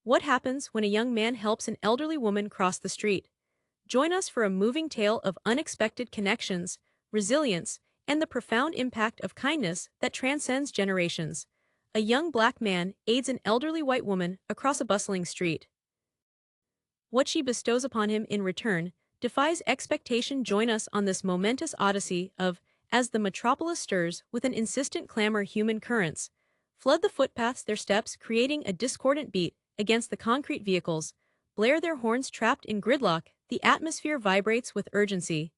What happens when a young man helps an elderly woman cross the street? Join us for a moving tale of unexpected connections, resilience, and the profound impact of kindness that transcends generations. A young black man aids an elderly white woman across a bustling street. What she bestows upon him in return defies expectation. Join us on this momentous odyssey of, as the metropolis stirs with an insistent clamor, human currents flood the footpaths, their steps creating a discordant beat against the concrete vehicles, blare their horns trapped in gridlock, the atmosphere vibrates with urgency.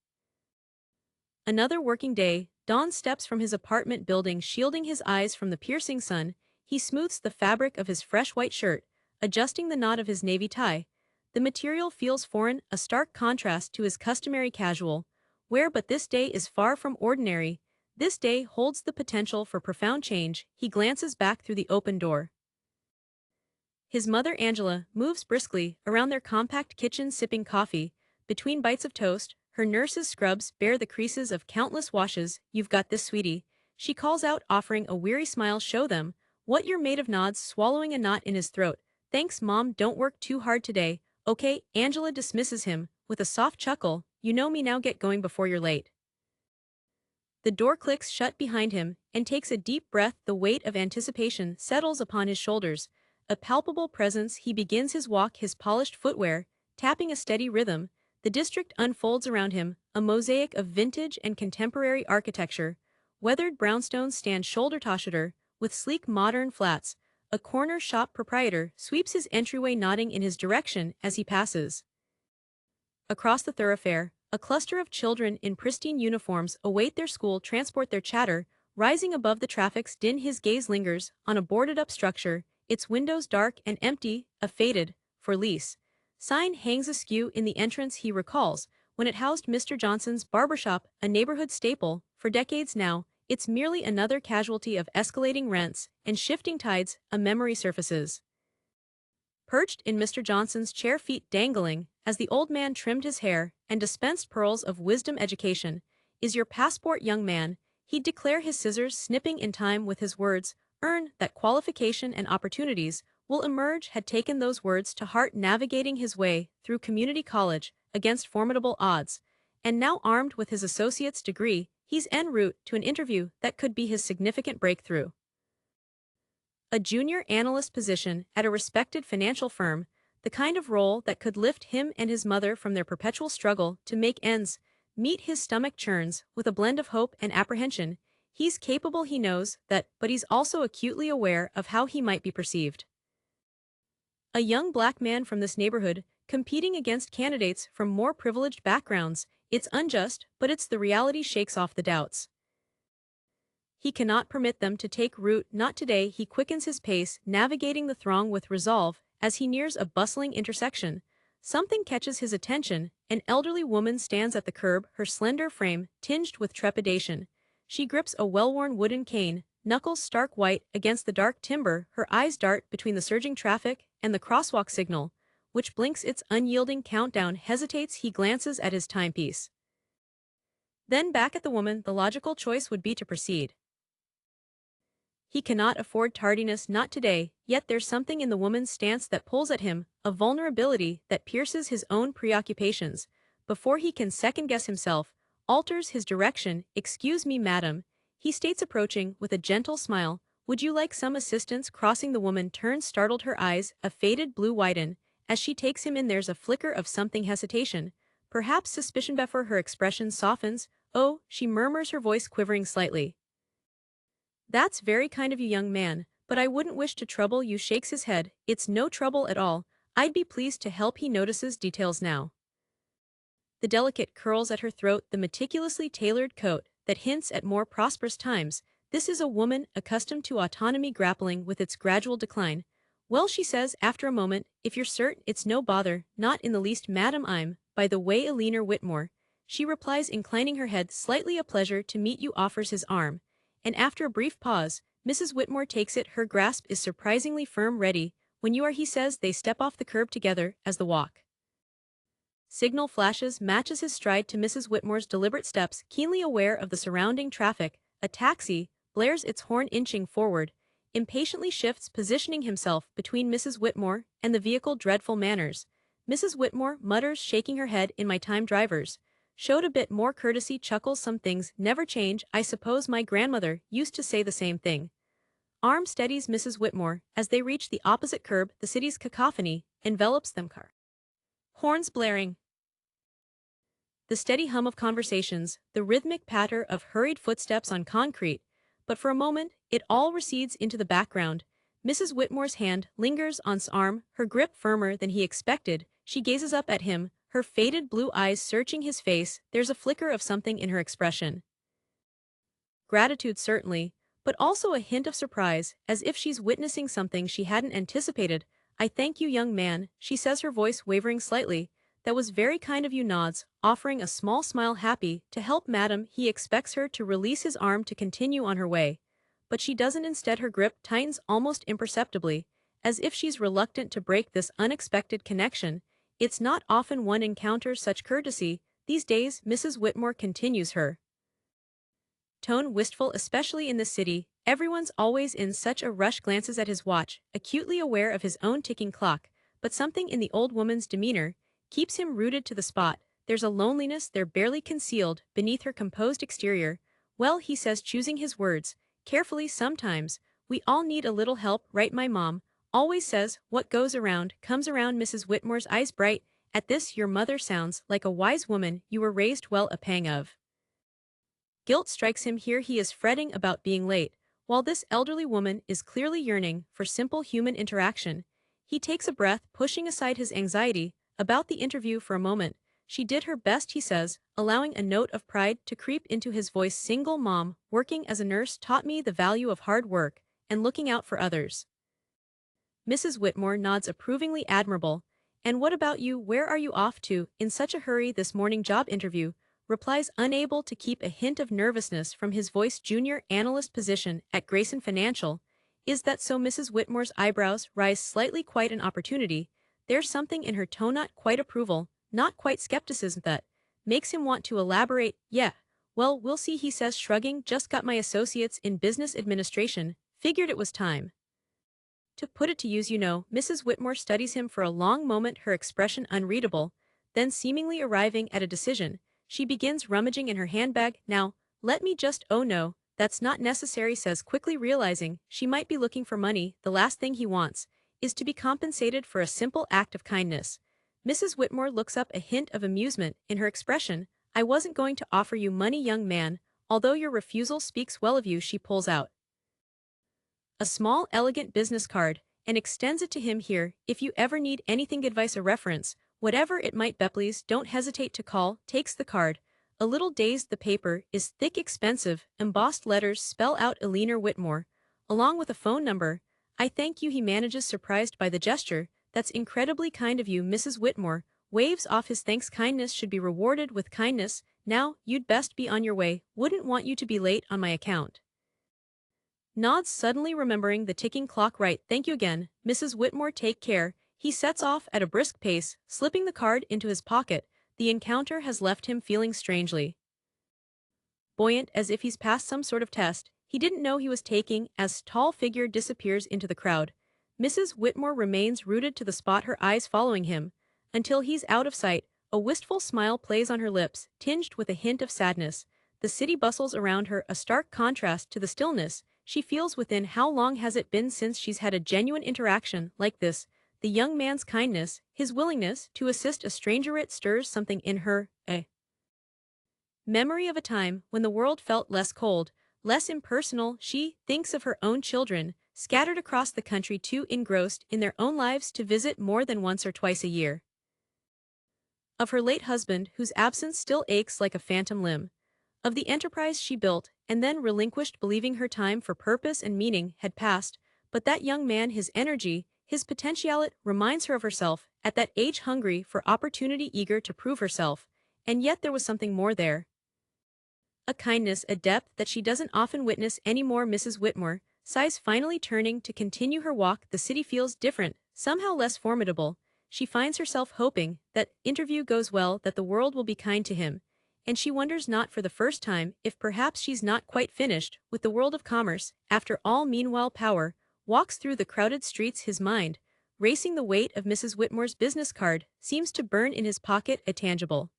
Another working day, Don steps from his apartment building, shielding his eyes from the piercing sun. He smooths the fabric of his fresh white shirt, adjusting the knot of his navy tie. The material feels foreign, a stark contrast to his customary casual wear, but this day is far from ordinary. This day holds the potential for profound change. He glances back through the open door. His mother Angela moves briskly around their compact kitchen, sipping coffee. Between bites of toast, her nurse's scrubs bear the creases of countless washes. "You've got this, sweetie," she calls out, offering a weary smile. "Show them what you're made of." Nods, swallowing a knot in his throat. "Thanks, Mom, don't work too hard today." "Okay." Angela dismisses him with a soft chuckle. "You know me now, get going before you're late." The door clicks shut behind him, and takes a deep breath. The weight of anticipation settles upon his shoulders. A palpable presence. He begins his walk, his polished footwear tapping a steady rhythm. The district unfolds around him, a mosaic of vintage and contemporary architecture. Weathered brownstones stand shoulder to shoulder with sleek modern flats. A corner shop proprietor sweeps his entryway, nodding in his direction as he passes. Across the thoroughfare, a cluster of children in pristine uniforms await their school transport, their chatter rising above the traffic's din. His gaze lingers on a boarded-up structure, its windows dark and empty. A faded, "For lease" sign hangs askew in the entrance. He recalls when it housed Mr. Johnson's barbershop, a neighborhood staple. For decades now, it's merely another casualty of escalating rents and shifting tides. A memory surfaces. Perched in Mr. Johnson's chair, feet dangling, as the old man trimmed his hair and dispensed pearls of wisdom. "Education is your passport, young man," he'd declare, his scissors snipping in time with his words. "Earn that qualification and opportunities will emerge." Had taken those words to heart, navigating his way through community college against formidable odds. And now, armed with his associate's degree, he's en route to an interview that could be his significant breakthrough. A junior analyst position at a respected financial firm, the kind of role that could lift him and his mother from their perpetual struggle to make ends meet. His stomach churns with a blend of hope and apprehension. He's capable, he knows that, but he's also acutely aware of how he might be perceived. A young black man from this neighborhood, competing against candidates from more privileged backgrounds. It's unjust, but it's the reality. Shakes off the doubts. He cannot permit them to take root. Not today. He quickens his pace, navigating the throng with resolve. As he nears a bustling intersection, something catches his attention. An elderly woman stands at the curb, her slender frame tinged with trepidation. She grips a well-worn wooden cane, knuckles stark white against the dark timber. Her eyes dart between the surging traffic and the crosswalk signal, which blinks its unyielding countdown. Hesitates. He glances at his timepiece, then back at the woman. The logical choice would be to proceed. He cannot afford tardiness, not today. Yet there's something in the woman's stance that pulls at him, a vulnerability that pierces his own preoccupations. Before he can second-guess himself, alters his direction. "Excuse me, madam," he states, approaching with a gentle smile. "Would you like some assistance?" Crossing, the woman turns, startled, her eyes, a faded blue, widen as she takes him in. There's a flicker of something, hesitation, perhaps suspicion. Before her expression softens. "Oh," she murmurs, her voice quivering slightly. "That's very kind of you, young man, but I wouldn't wish to trouble you." Shakes his head. "It's no trouble at all. I'd be pleased to help." He notices details now. The delicate curls at her throat, the meticulously tailored coat that hints at more prosperous times. This is a woman accustomed to autonomy, grappling with its gradual decline. "Well," she says after a moment, "if you're certain, it's no bother." "Not in the least, madam. I'm, by the way, Eleanor Whitmore," she replies, inclining her head slightly. "A pleasure to meet you." Offers his arm. And after a brief pause, Mrs. Whitmore takes it. Her grasp is surprisingly firm. "Ready when you are," he says. They step off the curb together as the walk signal flashes matches his stride to Mrs. Whitmore's deliberate steps. Keenly aware of the surrounding traffic, a taxi blares its horn, inching forward. impatiently shifts, positioning himself between Mrs. Whitmore and the vehicle. Dreadful manners. Mrs. Whitmore mutters, shaking her head. In my time drivers showed a bit more courtesy. Chuckles, some things never change. I suppose my grandmother used to say the same thing. Arm steadies Mrs. Whitmore as they reach the opposite curb. The city's cacophony envelops them. Car horns blaring. The steady hum of conversations, the rhythmic patter of hurried footsteps on concrete, but for a moment, it all recedes into the background. Mrs. Whitmore's hand lingers on his arm, her grip firmer than he expected. She gazes up at him, her faded blue eyes searching his face. There's a flicker of something in her expression. Gratitude certainly, but also a hint of surprise, as if she's witnessing something she hadn't anticipated. I thank you, young man, she says, her voice wavering slightly. That was very kind of you. Nods, offering a small smile. Happy to help, madam. He expects her to release his arm to continue on her way. But she doesn't. Instead, her grip tightens almost imperceptibly, as if she's reluctant to break this unexpected connection. It's not often one encounters such courtesy these days. Mrs. Whitmore continues, her tone wistful, especially in the city. Everyone's always in such a rush. Glances at his watch, acutely aware of his own ticking clock, but something in the old woman's demeanor keeps him rooted to the spot. There's a loneliness there barely concealed beneath her composed exterior. Well, he says, choosing his words carefully, sometimes we all need a little help, right? My mom always says, what goes around comes around. Mrs. Whitmore's eyes bright at this. Your mother sounds like a wise woman. You were raised well. A pang of guilt strikes him here. He is fretting about being late, while this elderly woman is clearly yearning for simple human interaction. He takes a breath, pushing aside his anxiety about the interview for a moment. She did her best, he says, allowing a note of pride to creep into his voice. Single mom, working as a nurse, taught me the value of hard work and looking out for others. Mrs. Whitmore nods approvingly. Admirable. And what about you? Where are you off to in such a hurry this morning? Job interview, replies, unable to keep a hint of nervousness from his voice. Junior analyst position at Grayson Financial. Is that so? Mrs. Whitmore's eyebrows rise slightly. Quite an opportunity. There's something in her tone, not quite approval, not quite skepticism, that makes him want to elaborate. Yeah, well, we'll see, he says, shrugging. Just got my associates in business administration, figured it was time to put it to use, you know. Mrs. Whitmore studies him for a long moment, her expression unreadable, then seemingly arriving at a decision. She begins rummaging in her handbag. Now, let me just, oh no, that's not necessary, says, quickly realizing she might be looking for money. The last thing he wants is to be compensated for a simple act of kindness. Mrs. Whitmore looks up, a hint of amusement in her expression. I wasn't going to offer you money, young man, although your refusal speaks well of you. She pulls out a small, elegant business card and extends it to him. Here, if you ever need anything, advice, a reference, whatever it might be, please don't hesitate to call. Takes the card. A little dazed, the paper is thick, expensive, embossed letters spell out Eleanor Whitmore, along with a phone number. I thank you, he manages, surprised by the gesture. That's incredibly kind of you. Mrs. Whitmore waves off his thanks. Kindness should be rewarded with kindness. Now, you'd best be on your way. Wouldn't want you to be late on my account. Nods, suddenly remembering the ticking clock. Right, thank you again, Mrs. Whitmore, take care. He sets off at a brisk pace, slipping the card into his pocket. The encounter has left him feeling strangely buoyant, as if he's passed some sort of test he didn't know he was taking. As tall figure disappears into the crowd, Mrs. Whitmore remains rooted to the spot, her eyes following him until he's out of sight. A wistful smile plays on her lips, tinged with a hint of sadness. The city bustles around her, a stark contrast to the stillness she feels within. How long has it been since she's had a genuine interaction like this? The young man's kindness, his willingness to assist a stranger, it stirs something in her, a memory of a time when the world felt less cold, less impersonal. She thinks of her own children, scattered across the country, too engrossed in their own lives to visit more than once or twice a year. Of her late husband, whose absence still aches like a phantom limb. Of the enterprise she built and then relinquished, believing her time for purpose and meaning had passed. But that young man, his energy, his potential, it reminds her of herself, at that age, hungry for opportunity, eager to prove herself. And yet there was something more there. A kindness, a depth that she doesn't often witness anymore. Mrs. Whitmore sighs, finally turning to continue her walk. The city feels different, somehow less formidable. She finds herself hoping that interview goes well, that the world will be kind to him. And she wonders, not for the first time, if perhaps she's not quite finished with the world of commerce after all. Meanwhile, power, walks through the crowded streets, his mind, racing. The weight of Mrs. Whitmore's business card seems to burn in his pocket, a tangible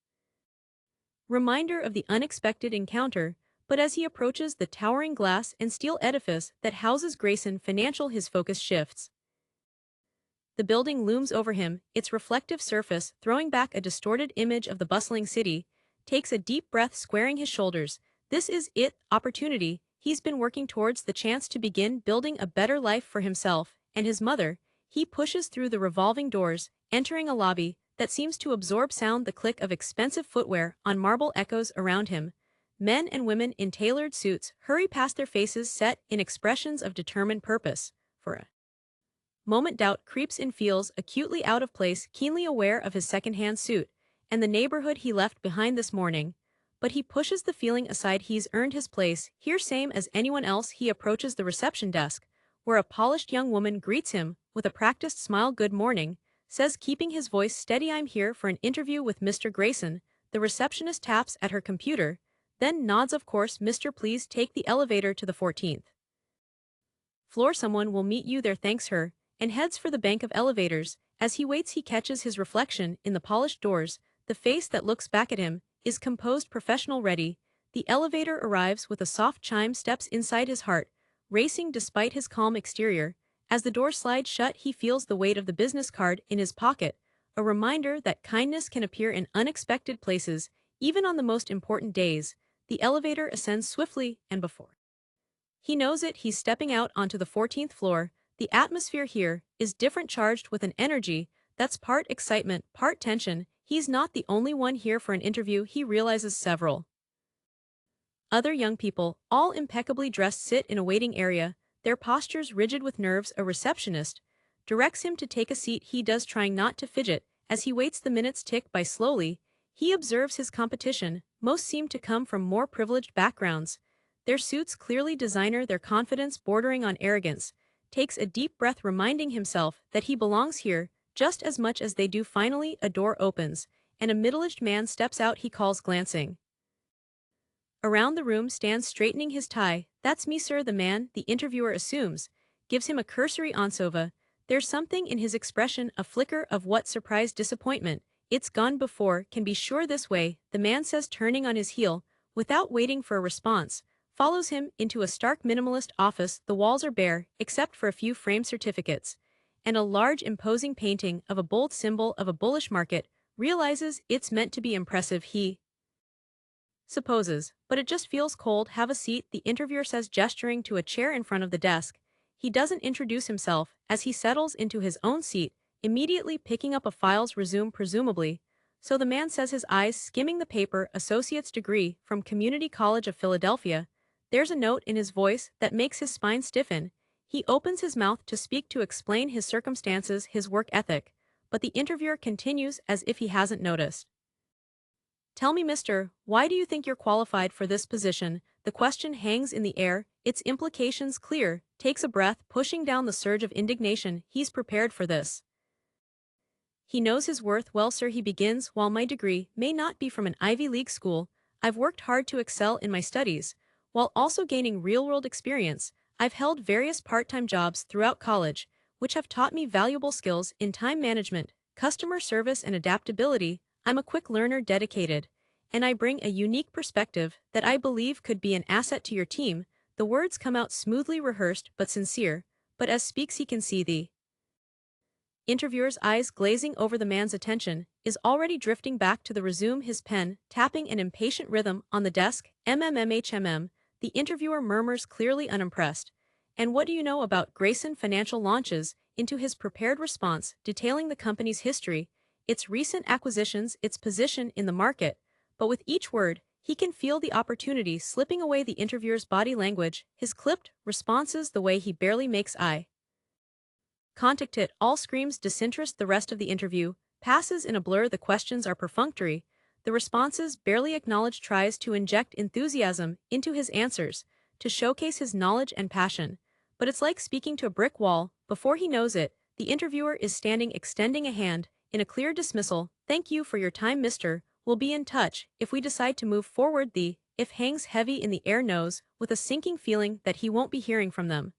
reminder of the unexpected encounter. But as he approaches the towering glass and steel edifice that houses Grayson Financial, his focus shifts. The building looms over him, its reflective surface throwing back a distorted image of the bustling city. Takes a deep breath, squaring his shoulders. This is it, opportunity. He's been working towards the chance to begin building a better life for himself and his mother. He pushes through the revolving doors, entering a lobby that seems to absorb sound. The click of expensive footwear on marble echoes around him. Men and women in tailored suits hurry past, their faces set in expressions of determined purpose. For a moment doubt creeps in, feels acutely out of place, keenly aware of his second-hand suit and the neighborhood he left behind this morning. But he pushes the feeling aside. He's earned his place here same as anyone else. He approaches the reception desk, where a polished young woman greets him with a practiced smile. "Good morning," says, keeping his voice steady. "I'm here for an interview with Mr. Grayson." The receptionist taps at her computer, then nods. "Of course, Mr. Please take the elevator to the 14th floor. Someone will meet you there." Thanks her, and heads for the bank of elevators. As he waits, he catches his reflection in the polished doors. The face that looks back at him is composed, professional, ready. The elevator arrives with a soft chime, steps inside, his heart racing despite his calm exterior. As the door slides shut, he feels the weight of the business card in his pocket, a reminder that kindness can appear in unexpected places, even on the most important days. The elevator ascends swiftly, and before he knows it, he's stepping out onto the 14th floor. The atmosphere here is different, charged with an energy that's part excitement, part tension. He's not the only one here for an interview. He realizes several other young people, all impeccably dressed, sit in a waiting area, their postures rigid with nerves. A receptionist directs him to take a seat. He does, trying not to fidget. As he waits, the minutes tick by slowly. He observes his competition. Most seem to come from more privileged backgrounds, their suits clearly designer, their confidence bordering on arrogance. Takes a deep breath, reminding himself that he belongs here just as much as they do. Finally, a door opens, and a middle-aged man steps out. He calls, glancing around the room, stands straightening his tie. "That's me, sir." The man, the interviewer assumes, gives him a cursory once-over. There's something in his expression, a flicker of what, surprise, disappointment. "It's gone before, can be sure this way," the man says, turning on his heel. Without waiting for a response, follows him into a stark minimalist office. The walls are bare, except for a few framed certificates, and a large imposing painting of a bold symbol of a bullish market. Realizes it's meant to be impressive, he supposes, but it just feels cold. "Have a seat," the interviewer says, gesturing to a chair in front of the desk. He doesn't introduce himself as he settles into his own seat, immediately picking up a files. "Resume, presumably." So the man says, his eyes skimming the paper. "Associate's degree from Community College of Philadelphia." There's a note in his voice that makes his spine stiffen. He opens his mouth to speak, to explain his circumstances, his work ethic, but the interviewer continues as if he hasn't noticed. "Tell me, mister, why do you think you're qualified for this position?" The question hangs in the air, its implications clear. Takes a breath, pushing down the surge of indignation. He's prepared for this. He knows his worth. "Well, sir," he begins, "while my degree may not be from an Ivy League school, I've worked hard to excel in my studies, while also gaining real-world experience. I've held various part-time jobs throughout college, which have taught me valuable skills in time management, customer service, and adaptability. I'm a quick learner, dedicated, and I bring a unique perspective that I believe could be an asset to your team." The words come out smoothly, rehearsed but sincere, but as speaks he can see the interviewer's eyes glazing over. The man's attention is already drifting back to the resume, his pen tapping an impatient rhythm on the desk. "MMMHMM, the interviewer murmurs, clearly unimpressed. "And what do you know about Grayson Financial?" Launches into his prepared response, detailing the company's history, its recent acquisitions, its position in the market. But with each word, he can feel the opportunity slipping away. The interviewer's body language, his clipped responses, the way he barely makes eye contact, it all screams disinterest. The rest of the interview passes in a blur. The questions are perfunctory, the responses barely acknowledged. Tries to inject enthusiasm into his answers, to showcase his knowledge and passion, but it's like speaking to a brick wall. Before he knows it, the interviewer is standing, extending a hand in a clear dismissal. "Thank you for your time, mister. We'll be in touch if we decide to move forward." The "if" hangs heavy in the air, knows with a sinking feeling that he won't be hearing from them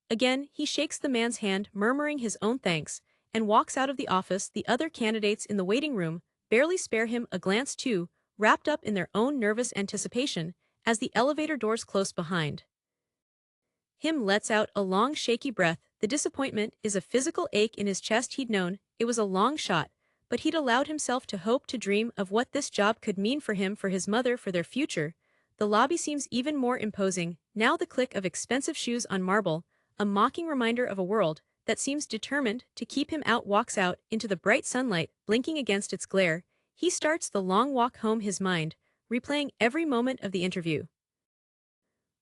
Again, he shakes the man's hand, murmuring his own thanks, and walks out of the office. The other candidates in the waiting room barely spare him a glance too, wrapped up in their own nervous anticipation, as the elevator doors close behind him lets out a long shaky breath. The disappointment is a physical ache in his chest. He'd known it was a long shot, but he'd allowed himself to hope, to dream of what this job could mean for him, for his mother, for their future. The lobby seems even more imposing, now the click of expensive shoes on marble, a mocking reminder of a world that seems determined to keep him out. Walks out into the bright sunlight, blinking against its glare. He starts the long walk home, his mind replaying every moment of the interview.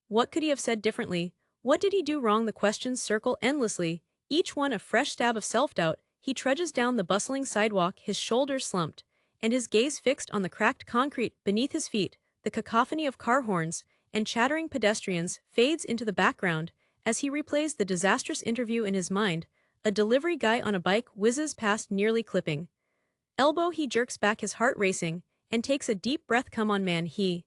What could he have said differently? What did he do wrong? The questions circle endlessly, each one a fresh stab of self-doubt. He trudges down the bustling sidewalk, his shoulders slumped, and his gaze fixed on the cracked concrete beneath his feet. The cacophony of car horns and chattering pedestrians fades into the background as he replays the disastrous interview in his mind. A delivery guy on a bike whizzes past, nearly clipping elbow. He jerks back, his heart racing, and takes a deep breath. Come on, man, he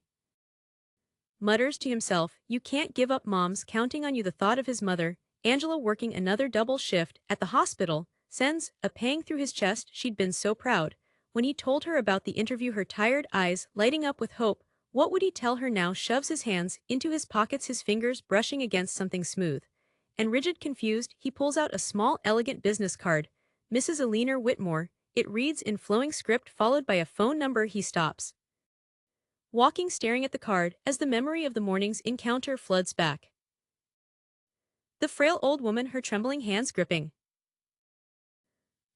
mutters to himself. You can't give up, mom's counting on you. The thought of his mother, Angela, working another double shift at the hospital, sends a pang through his chest. She'd been so proud when he told her about the interview, her tired eyes lighting up with hope. What would he tell her now? Shoves his hands into his pockets, his fingers brushing against something smooth and rigid. Confused, he pulls out a small, elegant business card. Mrs. Eleanor Whitmore. It reads in flowing script, followed by a phone number. He stops walking, staring at the card, as the memory of the morning's encounter floods back. The frail old woman, her trembling hands gripping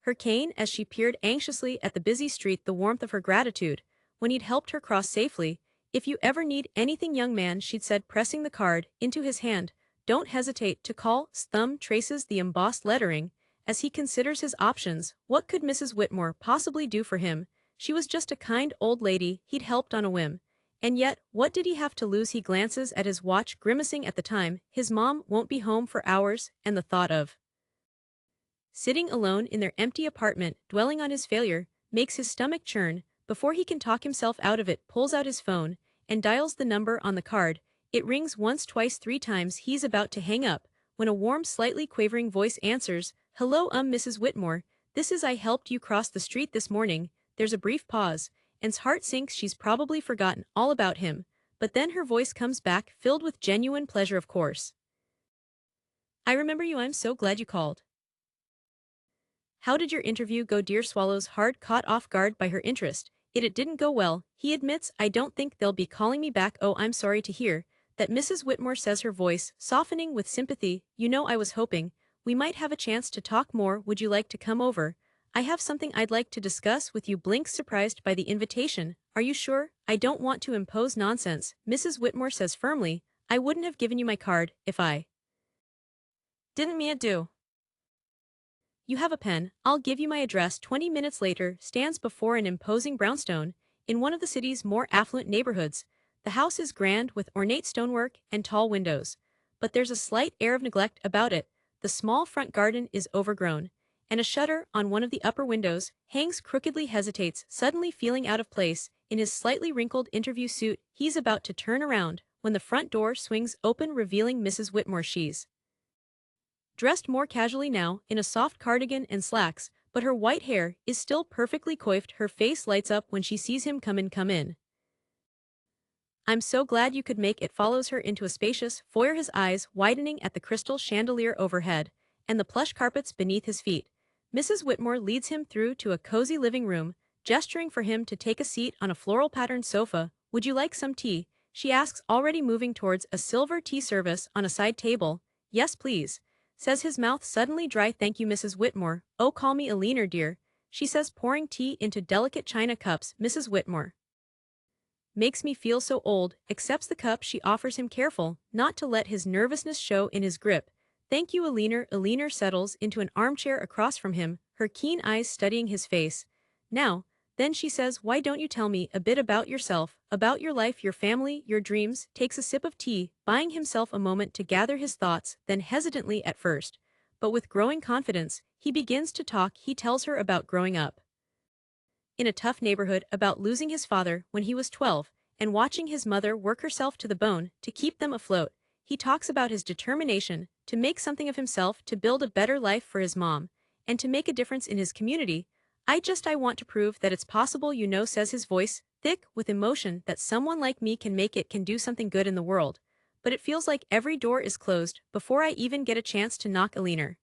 her cane as she peered anxiously at the busy street. The warmth of her gratitude when he'd helped her cross safely. If you ever need anything, young man, she'd said, pressing the card into his hand. Don't hesitate to call. Thumb traces the embossed lettering as he considers his options. What could Mrs. Whitmore possibly do for him? She was just a kind old lady he'd helped on a whim. And yet, what did he have to lose? He glances at his watch, grimacing at the time. His mom won't be home for hours, and the thought of sitting alone in their empty apartment, dwelling on his failure, makes his stomach churn. Before he can talk himself out of it, pulls out his phone and dials the number on the card. It rings once, twice, three times. He's about to hang up when a warm, slightly quavering voice answers. Hello, Mrs. Whitmore. This is I helped you cross the street this morning. There's a brief pause. Anne's heart sinks. She's probably forgotten all about him. But then her voice comes back, filled with genuine pleasure. Of course. I remember you. I'm so glad you called. How did your interview go, dear? Swallows hard, caught off guard by her interest. It didn't go well, he admits. I don't think they'll be calling me back. Oh, I'm sorry to hear that, Mrs. Whitmore says, her voice softening with sympathy. You know, I was hoping we might have a chance to talk more. Would you like to come over? I have something I'd like to discuss with you. Blinks, surprised by the invitation. Are you sure? I don't want to impose. Nonsense, Mrs. Whitmore says firmly. I wouldn't have given you my card if I didn't mean it to. You have a pen. I'll give you my address. 20 minutes later, stands before an imposing brownstone in one of the city's more affluent neighborhoods. The house is grand with ornate stonework and tall windows, but there's a slight air of neglect about it. The small front garden is overgrown, and a shutter on one of the upper windows hangs crookedly. Hesitates, suddenly feeling out of place in his slightly wrinkled interview suit. He's about to turn around when the front door swings open, revealing Mrs. Whitmore. She's dressed more casually now, in a soft cardigan and slacks, but her white hair is still perfectly coiffed. Her face lights up when she sees him. Come in, come in. I'm so glad you could make it. Follows her into a spacious foyer, his eyes widening at the crystal chandelier overhead and the plush carpets beneath his feet. Mrs. Whitmore leads him through to a cozy living room, gesturing for him to take a seat on a floral-patterned sofa. Would you like some tea? She asks, already moving towards a silver tea service on a side table. Yes, please, says his mouth suddenly dry. Thank you, Mrs. Whitmore. Oh, call me Eleanor, dear, she says, pouring tea into delicate china cups. Mrs. Whitmore makes me feel so old. Accepts the cup she offers him, careful not to let his nervousness show in his grip. Thank you, Eleanor. Eleanor settles into an armchair across from him, her keen eyes studying his face. Now, then, she says, why don't you tell me a bit about yourself, about your life, your family, your dreams? Takes a sip of tea, buying himself a moment to gather his thoughts, then hesitantly at first, but with growing confidence, he begins to talk. He tells her about growing up in a tough neighborhood, about losing his father when he was 12, and watching his mother work herself to the bone to keep them afloat. He talks about his determination to make something of himself to build a better life for his mom, and to make a difference in his community. I want to prove that it's possible, says his voice, thick with emotion, that someone like me can do something good in the world. But it feels like every door is closed before I even get a chance to knock. Alina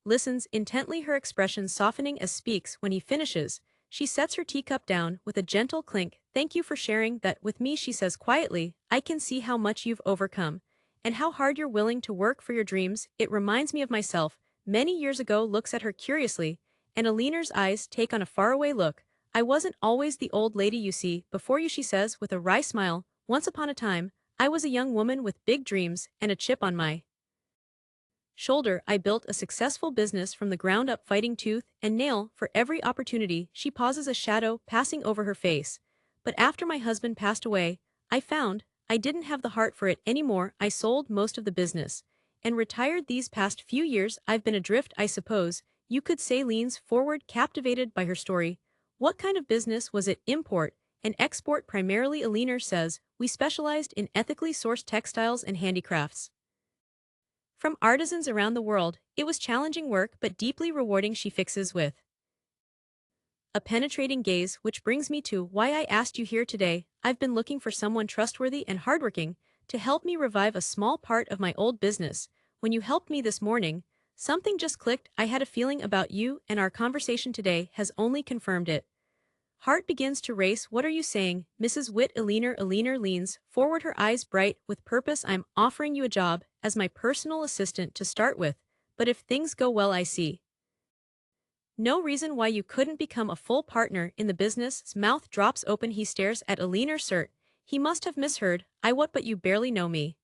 listens intently, her expression softening as speaks. When he finishes, she sets her teacup down with a gentle clink. Thank you for sharing that with me, she says quietly. I can see how much you've overcome and how hard you're willing to work for your dreams. It reminds me of myself many years ago. Looks at her curiously, and Alina's eyes take on a faraway look. I wasn't always the old lady you see before you, she says with a wry smile. Once upon a time, I was a young woman with big dreams and a chip on my shoulder. I built a successful business from the ground up, fighting tooth and nail for every opportunity. She pauses, a shadow passing over her face. But after my husband passed away, I found I didn't have the heart for it anymore. I sold most of the business and retired. These past few years I've been adrift, I suppose you could say. Leans forward, captivated by her story. What kind of business was it? Import and export primarily, Alina says. We specialized in ethically sourced textiles and handicrafts from artisans around the world. It was challenging work but deeply rewarding, she fixes with a penetrating gaze, which brings me to why I asked you here today. I've been looking for someone trustworthy and hardworking to help me revive a small part of my old business. When you helped me this morning, something just clicked. I had a feeling about you, and our conversation today has only confirmed it. Heart begins to race. What are you saying, Mrs. Witt? Alina leans forward, her eyes bright with purpose. I'm offering you a job as my personal assistant to start with, but if things go well, I see no reason why you couldn't become a full partner in the business. His mouth drops open. He stares at Alina. Cert. He must have misheard. I what? But you barely know me.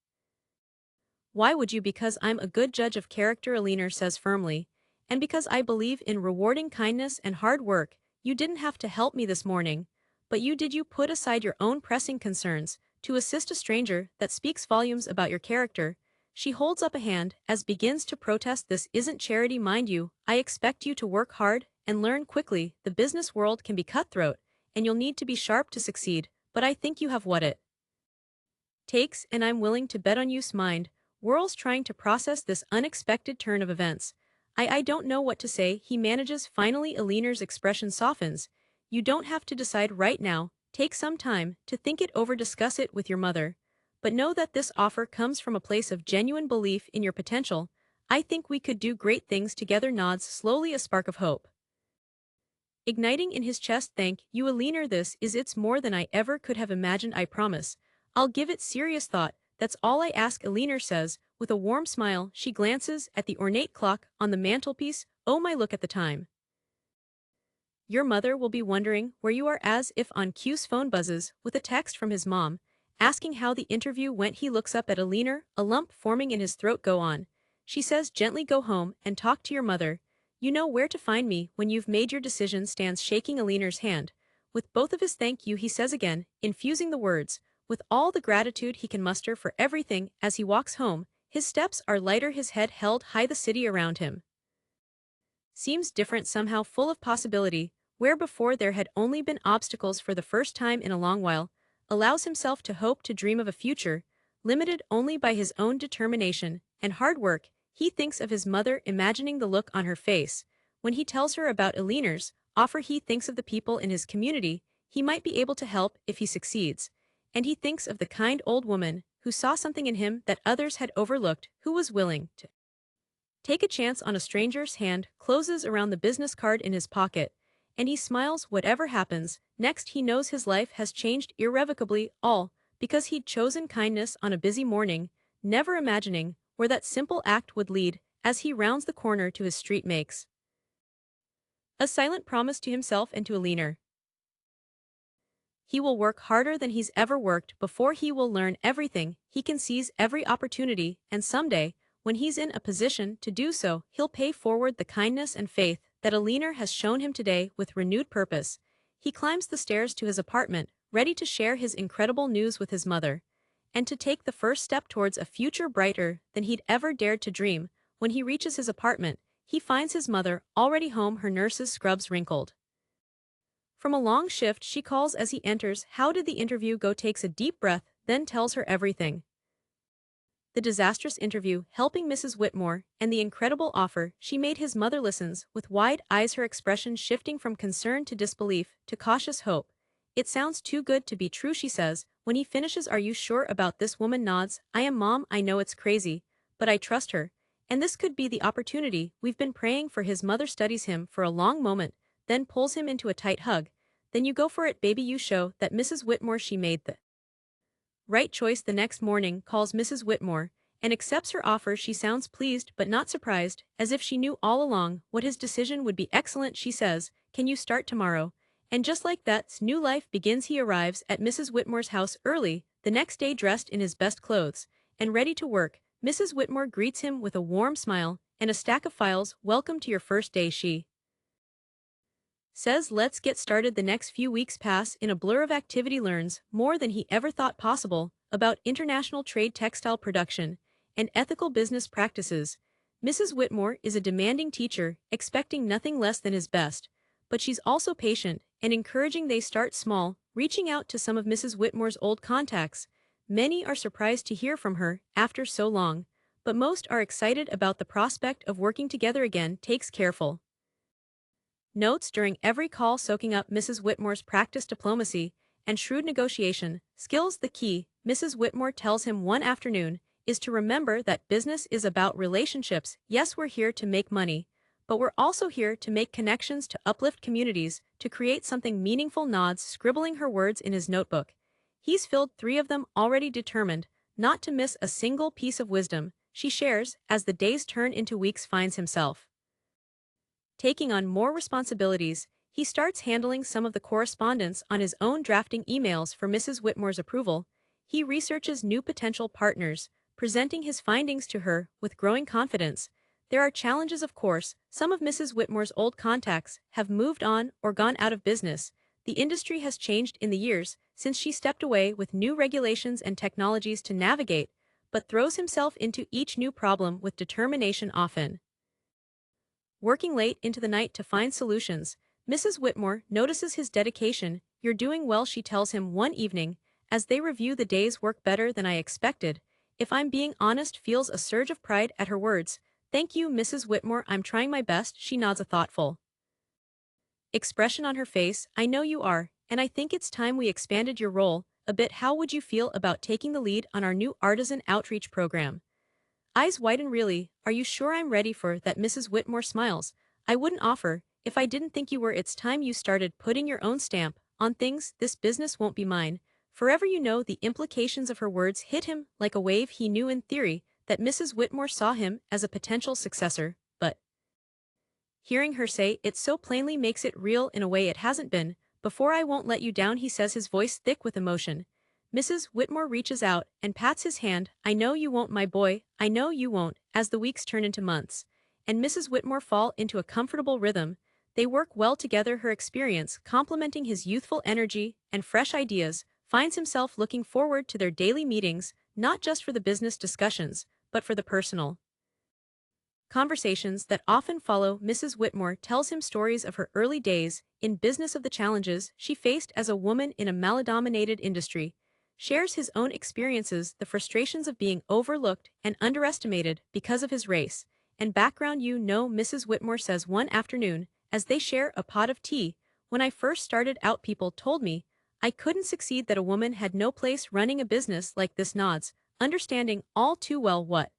Why would you? Because I'm a good judge of character, Alina says firmly, and because I believe in rewarding kindness and hard work. You didn't have to help me this morning, but you did. You put aside your own pressing concerns to assist a stranger. That speaks volumes about your character. She holds up a hand as begins to protest. This isn't charity, mind you. I expect you to work hard and learn quickly. The business world can be cutthroat, and you'll need to be sharp to succeed, but I think you have what it takes, and I'm willing to bet on you's mind whirls trying to process this unexpected turn of events. I don't know what to say, he manages finally. Alina's expression softens. You don't have to decide right now. Take some time to think it over, discuss it with your mother. But know that this offer comes from a place of genuine belief in your potential. I think we could do great things together. Nods slowly, a spark of hope igniting in his chest. Thank you, Alina. It's more than I ever could have imagined. I promise I'll give it serious thought. That's all I ask, Alina says, with a warm smile. She glances at the ornate clock on the mantelpiece. Oh my, look at the time. Your mother will be wondering where you are. As if on cue's phone buzzes with a text from his mom, asking how the interview went. He looks up at Alina, a lump forming in his throat. Go on, she says gently. Go home and talk to your mother. You know where to find me when you've made your decision. Stands shaking Alina's hand with both of his. Thank you, he says again, infusing the words with all the gratitude he can muster for everything. As he walks home, his steps are lighter, his head held high. The city around him seems different, somehow full of possibility, where before there had only been obstacles. For the first time in a long while, allows himself to hope, to dream of a future, limited only by his own determination and hard work. He thinks of his mother, imagining the look on her face when he tells her about Alina's offer. He thinks of the people in his community he might be able to help if he succeeds. And he thinks of the kind old woman who saw something in him that others had overlooked, who was willing to take a chance on a stranger's. Hand closes around the business card in his pocket, and he smiles. Whatever happens next, he knows his life has changed irrevocably, all because he'd chosen kindness on a busy morning, never imagining where that simple act would lead. As he rounds the corner to his street, makes a silent promise to himself and to Alina. He will work harder than he's ever worked before. He will learn everything he can, seize every opportunity, and someday, when he's in a position to do so, he'll pay forward the kindness and faith that Alina has shown him today. With renewed purpose, he climbs the stairs to his apartment, ready to share his incredible news with his mother, and to take the first step towards a future brighter than he'd ever dared to dream. When he reaches his apartment, he finds his mother already home, her nurse's scrubs wrinkled from a long shift. She calls as he enters. How did the interview go? Takes a deep breath, then tells her everything. the disastrous interview helping Mrs. Whitmore, and the incredible offer she made his mother listens with wide eyes, her expression shifting from concern to disbelief to cautious hope. It sounds too good to be true, she says. When he finishes, are you sure about this? Woman nods. I am, Mom. I know it's crazy, but I trust her. And this could be the opportunity we've been praying for. His mother studies him for a long moment, then pulls him into a tight hug. Then you go for it, baby. You show that Mrs. Whitmore she made the right choice. The next morning calls Mrs. Whitmore and accepts her offer. She sounds pleased but not surprised, as if she knew all along what his decision would be. Excellent, she says. Can you start tomorrow? And just like that, new life begins. He arrives at Mrs. Whitmore's house early, the next day dressed in his best clothes and ready to work. Mrs. Whitmore greets him with a warm smile and a stack of files. Welcome to your first day, she says. Let's get started. The next few weeks pass in a blur of activity. Learns more than he ever thought possible about international trade, textile production, and ethical business practices. Mrs. Whitmore is a demanding teacher, expecting nothing less than his best, but she's also patient and encouraging. They start small, reaching out to some of Mrs. Whitmore's old contacts. Many are surprised to hear from her after so long, but most are excited about the prospect of working together again. Takes careful notes during every call, soaking up Mrs. Whitmore's practiced diplomacy and shrewd negotiation skills. The key, Mrs. Whitmore tells him one afternoon, is to remember that business is about relationships. Yes, we're here to make money, but we're also here to make connections, to uplift communities, to create something meaningful. Nods, scribbling her words in his notebook. He's filled 3 of them already, determined not to miss a single piece of wisdom she shares. As the days turn into weeks, finds himself taking on more responsibilities. He starts handling some of the correspondence on his own, drafting emails for Mrs. Whitmore's approval. He researches new potential partners, presenting his findings to her with growing confidence. There are challenges, of course. Some of Mrs. Whitmore's old contacts have moved on or gone out of business. The industry has changed in the years since she stepped away, with new regulations and technologies to navigate, but throws himself into each new problem with determination, often working late into the night to find solutions. Mrs. Whitmore notices his dedication. You're doing well, she tells him one evening, as they review the day's work. Better than I expected, if I'm being honest. Feels a surge of pride at her words. Thank you, Mrs. Whitmore, I'm trying my best. She nods, a thoughtful expression on her face. I know you are, and I think it's time we expanded your role a bit. How would you feel about taking the lead on our new artisan outreach program? Eyes widen. Really, are you sure I'm ready for that? Mrs. Whitmore smiles. I wouldn't offer if I didn't think you were. It's time you started putting your own stamp on things. This business won't be mine forever. You know, the implications of her words hit him like a wave. He knew in theory that Mrs. Whitmore saw him as a potential successor, but hearing her say it so plainly makes it real in a way it hasn't been before. I won't let you down, he says, his voice thick with emotion. Mrs. Whitmore reaches out and pats his hand. I know you won't, my boy, I know you won't. As the weeks turn into months, and Mrs. Whitmore fall into a comfortable rhythm, they work well together. Her experience, complementing his youthful energy and fresh ideas, finds himself looking forward to their daily meetings, not just for the business discussions, but for the personal conversations that often follow. Mrs. Whitmore tells him stories of her early days in business, of the challenges she faced as a woman in a male-dominated industry, shares his own experiences, the frustrations of being overlooked and underestimated because of his race and background. You know, Mrs. Whitmore says one afternoon, as they share a pot of tea, when I first started out, people told me I couldn't succeed, that a woman had no place running a business like this. Nods, understanding all too well. What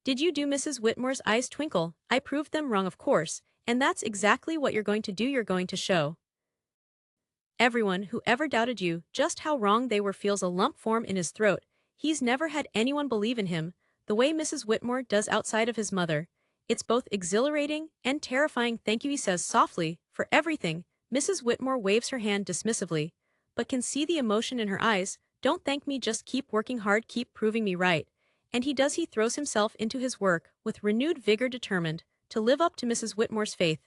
did you do? Mrs. Whitmore's eyes twinkle. I proved them wrong, of course, and that's exactly what you're going to do. You're going to show everyone who ever doubted you just how wrong they were. Feels a lump form in his throat. He's never had anyone believe in him the way Mrs. Whitmore does outside of his mother. It's both exhilarating and terrifying. Thank you, he says softly, for everything. Mrs. Whitmore waves her hand dismissively, but can see the emotion in her eyes. Don't thank me, just keep working hard, keep proving me right. And he does. He throws himself into his work with renewed vigor, determined to live up to Mrs. Whitmore's faith.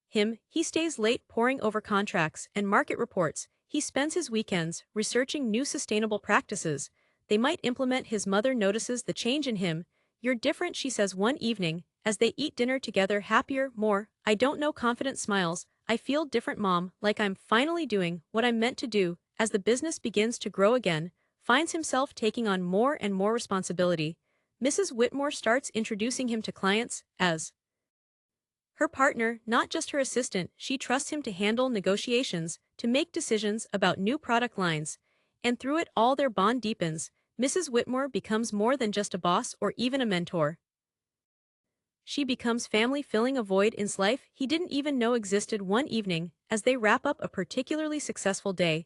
He stays late poring over contracts and market reports. He spends his weekends researching new sustainable practices they might implement. His mother notices the change in him. You're different, she says one evening, as they eat dinner together. Happier, more, I don't know, confident smiles. I feel different, Mom, like I'm finally doing what I'm meant to do. As the business begins to grow again, finds himself taking on more and more responsibility. Mrs. Whitmore starts introducing him to clients as her partner, not just her assistant. She trusts him to handle negotiations, to make decisions about new product lines. And through it all their bond deepens. Mrs. Whitmore becomes more than just a boss or even a mentor. She becomes family, filling a void in his life he didn't even know existed. One evening, as they wrap up a particularly successful day,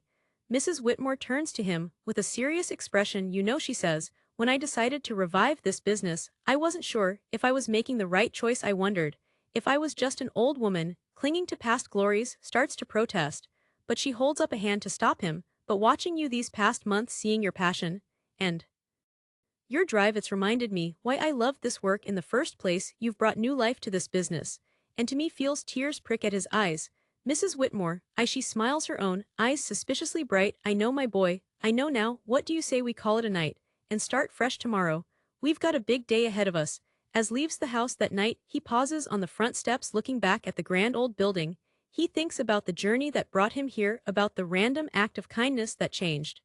Mrs. Whitmore turns to him with a serious expression. "You know," she says, "when I decided to revive this business, I wasn't sure if I was making the right choice. I wondered if I was just an old woman clinging to past glories." Starts to protest, but she holds up a hand to stop him. "But watching you these past months, seeing your passion and your drive, it's reminded me why I loved this work in the first place. You've brought new life to this business." And to me, feels tears prick at his eyes. "Mrs. Whitmore, she smiles, her own eyes suspiciously bright. "I know, my boy, I know now. What do you say we call it a night and start fresh tomorrow? We've got a big day ahead of us." As leaves the house that night, he pauses on the front steps, looking back at the grand old building. He thinks about the journey that brought him here, about the random act of kindness that changed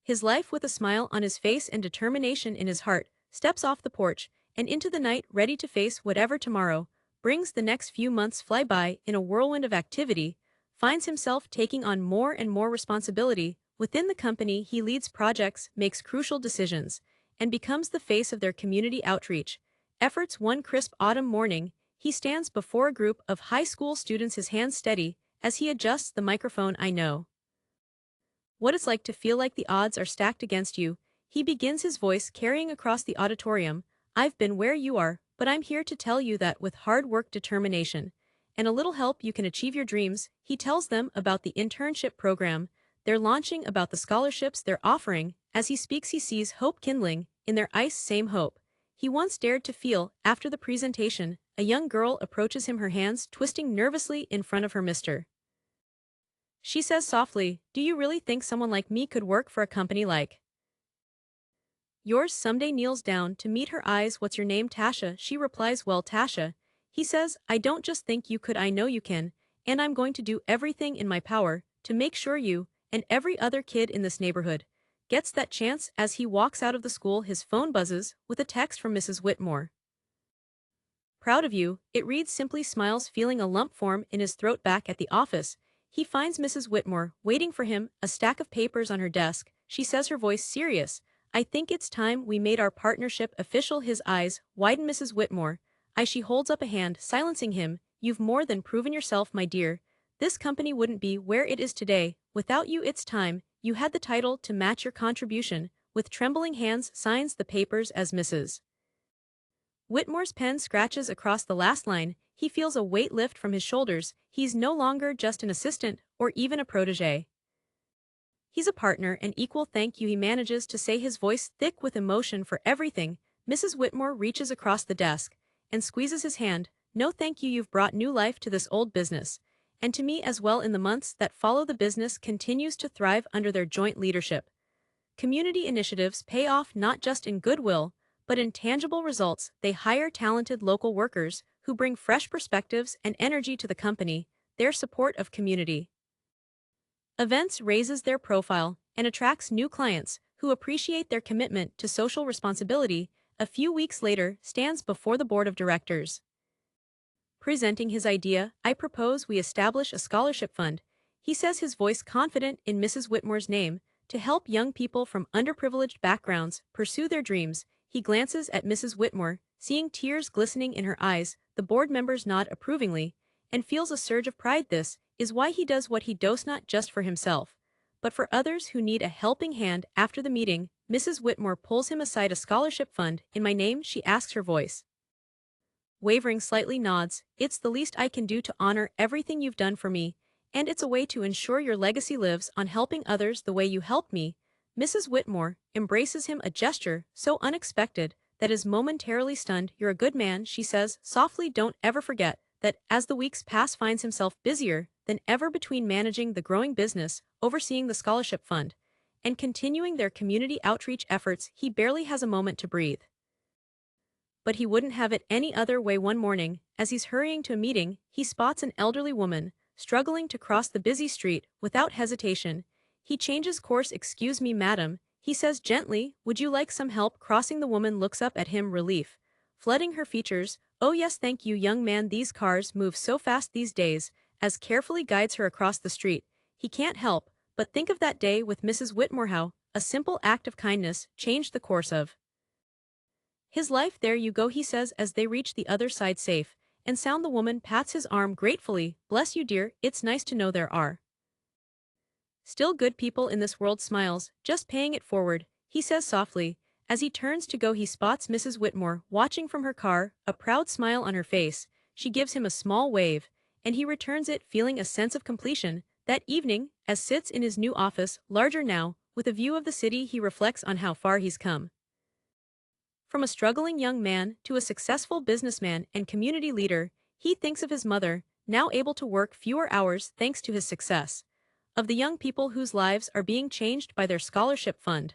his life. With a smile on his face and determination in his heart, steps off the porch and into the night, ready to face whatever tomorrow brings. The next few months fly by in a whirlwind of activity, finds himself taking on more and more responsibility. Within the company, he leads projects, makes crucial decisions, and becomes the face of their community outreach efforts. One crisp autumn morning, he stands before a group of high school students, his hands steady as he adjusts the microphone. "I know what it's like to feel like the odds are stacked against you," he begins, his voice carrying across the auditorium. "I've been where you are, but I'm here to tell you that with hard work, determination, and a little help, you can achieve your dreams." He tells them about the internship program they're launching, about the scholarships they're offering. As he speaks, he sees hope kindling in their eyes, same hope he once dared to feel. After the presentation, a young girl approaches him, her hands twisting nervously in front of her. "Mr. She says softly, "Do you really think someone like me could work for a company like yours someday?" Kneels down to meet her eyes. "What's your name?" "Tasha." She replies. "Well, Tasha," he says, "I don't just think you could, I know you can, and I'm going to do everything in my power to make sure you and every other kid in this neighborhood gets that chance." As he walks out of the school, his phone buzzes with a text from Mrs. Whitmore. "Proud of you," it reads. Simply smiles, feeling a lump form in his throat. Back at the office, he finds Mrs. Whitmore waiting for him, a stack of papers on her desk. She says, her voice serious, "I think it's time we made our partnership official." His eyes widen. "Mrs. Whitmore, she holds up a hand, silencing him. "You've more than proven yourself, my dear. This company wouldn't be where it is today without you. It's time you had the title to match your contribution." With trembling hands, signs the papers. As Mrs. Whitmore's pen scratches across the last line, he feels a weight lift from his shoulders. He's no longer just an assistant or even a protege. He's a partner, an equal. "Thank you," he manages to say, his voice thick with emotion. "For everything." Mrs. Whitmore reaches across the desk and squeezes his hand. "No, thank you. You've brought new life to this old business, and to me as well." In the months that follow, the business continues to thrive under their joint leadership. Community initiatives pay off, not just in goodwill, but in tangible results. They hire talented local workers who bring fresh perspectives and energy to the company. Their support of community events raises their profile and attracts new clients who appreciate their commitment to social responsibility. A few weeks later, stands before the board of directors, presenting his idea. "I propose we establish a scholarship fund," he says, his voice confident in Mrs. Whitmore's name, "to help young people from underprivileged backgrounds pursue their dreams." He glances at Mrs. Whitmore, seeing tears glistening in her eyes. The board members nod approvingly, and feels a surge of pride. This is why he does what he does, not just for himself, but for others who need a helping hand. After the meeting, Mrs. Whitmore pulls him aside. "A scholarship fund in my name?" she asks, her voice wavering slightly. Nods. "It's the least I can do to honor everything you've done for me, and it's a way to ensure your legacy lives on, helping others the way you helped me." Mrs. Whitmore embraces him, a gesture so unexpected that is momentarily stunned. "You're a good man," she says softly. "Don't ever forget that." As the weeks pass, finds himself busier than ever between managing the growing business, overseeing the scholarship fund, and continuing their community outreach efforts. He barely has a moment to breathe. But he wouldn't have it any other way. One morning, as he's hurrying to a meeting, he spots an elderly woman struggling to cross the busy street. Without hesitation, He changes course. Excuse me, madam, he says gently, would you like some help crossing? The woman looks up at him, relief flooding her features. Oh yes, thank you, young man, these cars move so fast these days, as carefully guides her across the street. He can't help but think of that day with Mrs. Whitmore, how a simple act of kindness changed the course of his life. There you go, he says as they reach the other side safe and sound. The woman pats his arm gratefully. Bless you, dear, it's nice to know there are still good people in this world. Smiles, just paying it forward, he says softly. As he turns to go, he spots Mrs. Whitmore watching from her car, a proud smile on her face. She gives him a small wave, and he returns it, feeling a sense of completion. That evening, as sits in his new office, larger now, with a view of the city, he reflects on how far he's come. From a struggling young man to a successful businessman and community leader, he thinks of his mother, now able to work fewer hours thanks to his success. Of the young people whose lives are being changed by their scholarship fund.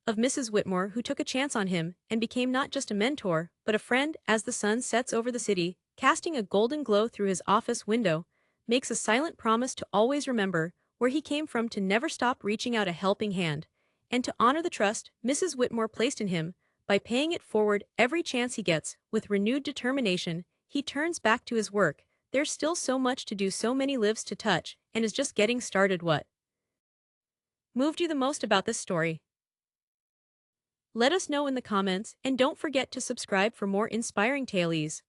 Of Mrs. Whitmore, who took a chance on him and became not just a mentor, but a friend. As the sun sets over the city, casting a golden glow through his office window, makes a silent promise to always remember where he came from, to never stop reaching out a helping hand, and to honor the trust Mrs. Whitmore placed in him by paying it forward every chance he gets. With renewed determination, he turns back to his work. There's still so much to do, so many lives to touch, and is just getting started. What moved you the most about this story? Let us know in the comments, and don't forget to subscribe for more inspiring tales.